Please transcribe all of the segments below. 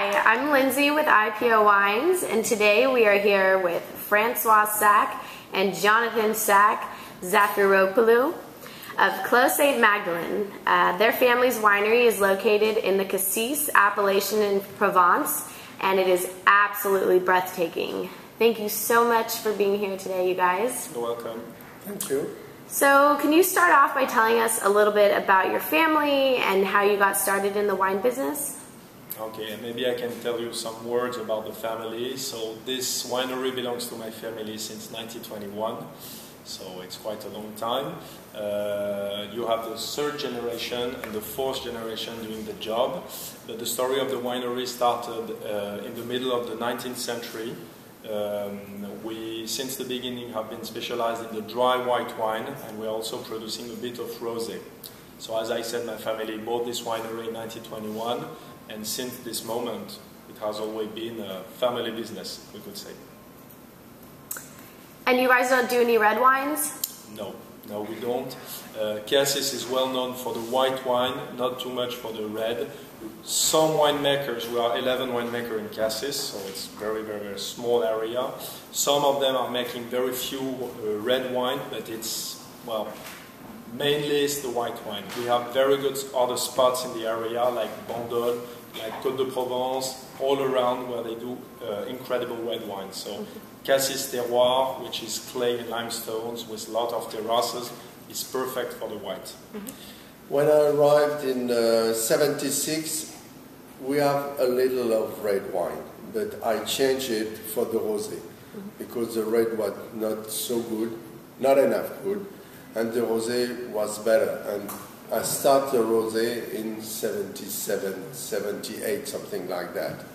Hi, I'm Lindsay with IPO Wines, and today we are here with François Sack and Jonathan Sack Zafiropoulou of Clos Sainte Magdeleine. Their family's winery is located in the Cassis appellation in Provence, and it is absolutely breathtaking. Thank you so much for being here today, you guys. You're welcome. Thank you. So, can you start off by telling us a little bit about your family and how you got started in the wine business? Okay, and maybe I can tell you some words about the family. So this winery belongs to my family since 1921, so it's quite a long time. You have the third generation and the fourth generation doing the job, but the story of the winery started in the middle of the 19th century. We, since the beginning, have been specialized in the dry white wine, and we're also producing a bit of rosé. So as I said, my family bought this winery in 1921, and since this moment, it has always been a family business, we could say. And you guys don't do any red wines? No, we don't. Cassis is well known for the white wine, not too much for the red. Some winemakers, we are 11 winemakers in Cassis, so it's very small area. Some of them are making very few red wine, but it's, well, mainly it's the white wine. We have very good other spots in the area, like Bandol, like Côte de Provence, all around where they do incredible red wine. So Cassis terroir, which is clay and limestones with a lot of terraces, is perfect for the white. When I arrived in '76, we have a little of red wine, but I changed it for the rosé because the red was not so good, not enough good, and the rosé was better. And I started the rosé in '77, '78, something like that.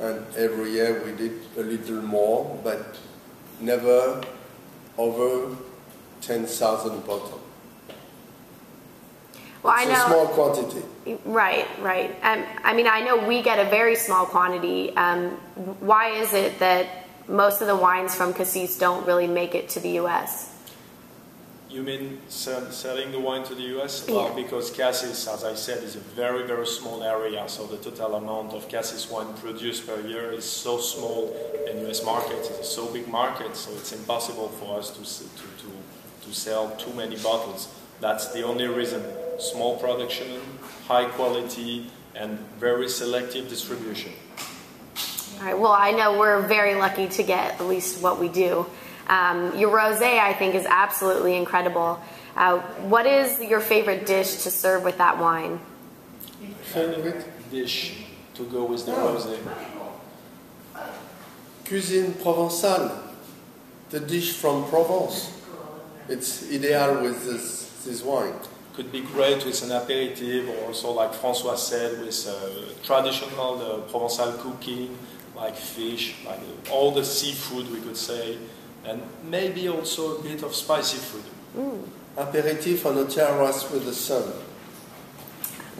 And every year we did a little more, but never over 10,000 bottles. Well, it's a small quantity. Right. I mean, I know we get a very small quantity. Why is it that most of the wines from Cassis don't really make it to the U.S.? You mean selling the wine to the U.S.? Yeah. Well, because Cassis, as I said, is a very small area, so the total amount of Cassis wine produced per year is so small, and U.S. market is a so big market, so it's impossible for us to sell too many bottles. That's the only reason. Small production, high quality, and very selective distribution. All right, well, I know we're very lucky to get at least what we do. Your rosé, I think, is absolutely incredible. What is your favorite dish to serve with that wine? Favorite dish to go with the rosé? Cuisine provençale, the dish from Provence. It's ideal with this wine. Could be great with an aperitif, or also, like François said, with traditional Provençal cooking, like fish, like all the seafood, we could say, and maybe also a bit of spicy food. Aperitif on a terrace with the sun.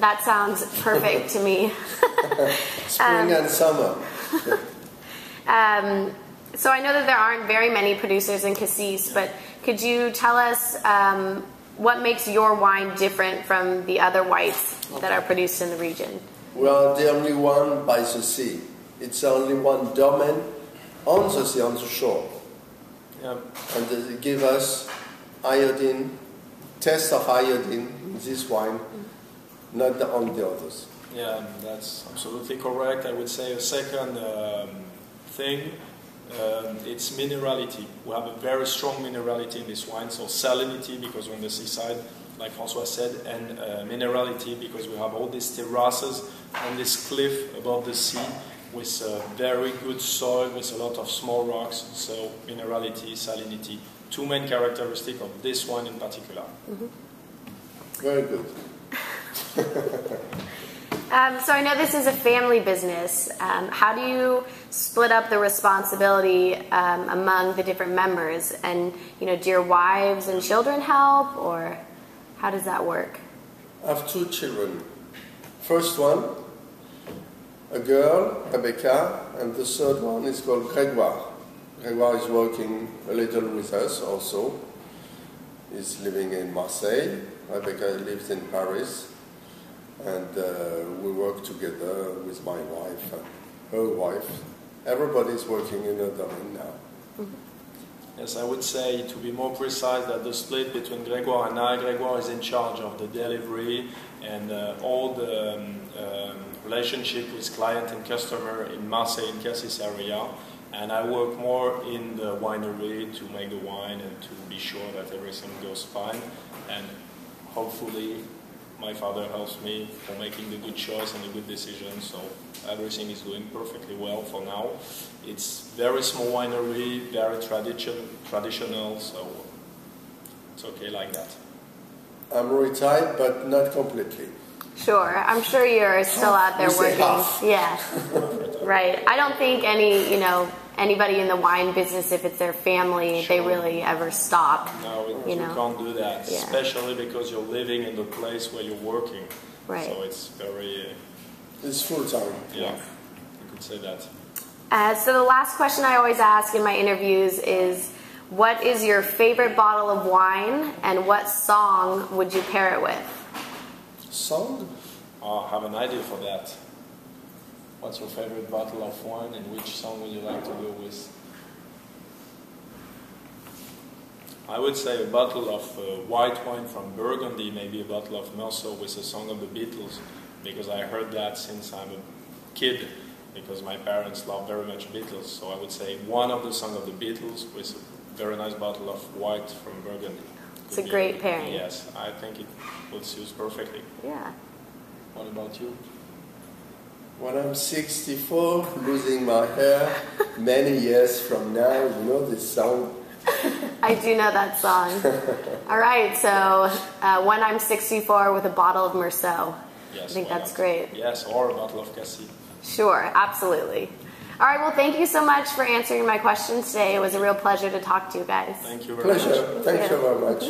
That sounds perfect to me. Spring and summer. So I know that there aren't very many producers in Cassis, but could you tell us what makes your wine different from the other whites that are produced in the region? We are the only one by the sea. It's only one domain on the sea, on the shore. Yeah. And they give us iodine, taste of iodine in this wine, not on the others. Yeah, that's absolutely correct. I would say a second thing, it's minerality. We have a very strong minerality in this wine, so salinity because we're on the seaside, like François said, and minerality because we have all these terraces on this cliff above the sea with very good soil, with a lot of small rocks, so minerality, salinity, two main characteristics of this wine in particular. Very good. So I know this is a family business. How do you split up the responsibility among the different members? And do your wives and children help, or how does that work? I have two children. First one, a girl, Rebecca, and the third one is called Grégoire. Grégoire is working a little with us also. He's living in Marseille. Rebecca lives in Paris. And we work together with my wife. And her wife. Everybody's working in a domain now. Yes, I would say, to be more precise, that the split between Grégoire and I, Grégoire is in charge of the delivery and all the relationship with client and customer in Marseille and Cassis area, and I work more in the winery to make the wine and to be sure that everything goes fine, and hopefully my father helps me for making the good choice and the good decision, so everything is going perfectly well for now. It's very small winery, very traditional, so it's okay like that. I'm retired, but not completely. Sure, I'm sure you're still out there working. Half. Yeah, right. I don't think anybody in the wine business, if it's their family, they really ever stop. No, you can't do that, Yeah. especially because you're living in the place where you're working. Right. So it's very, It's full time. yeah, you could say that. So the last question I always ask in my interviews is, what is your favorite bottle of wine, and what song would you pair it with? Song? I have an idea for that. What's your favorite bottle of wine, and which song would you like to go with? I would say a bottle of white wine from Burgundy, maybe a bottle of Merceau with a song of the Beatles, because I heard that since I'm a kid, because my parents love very much Beatles. So I would say one of the songs of the Beatles with a very nice bottle of white from Burgundy. It's a great pairing. Yes, I think it will suit perfectly. Yeah. What about you? When I'm 64, losing my hair, many years from now, you know this song? I do know that song. All right, so when I'm 64 with a bottle of Merceau. Yes, I think why that's not? great. Yes, or a bottle of Cassis. Sure, absolutely. All right, well, thank you so much for answering my questions today. It was a real pleasure to talk to you guys. Thank you very much. Pleasure. Thank you very much.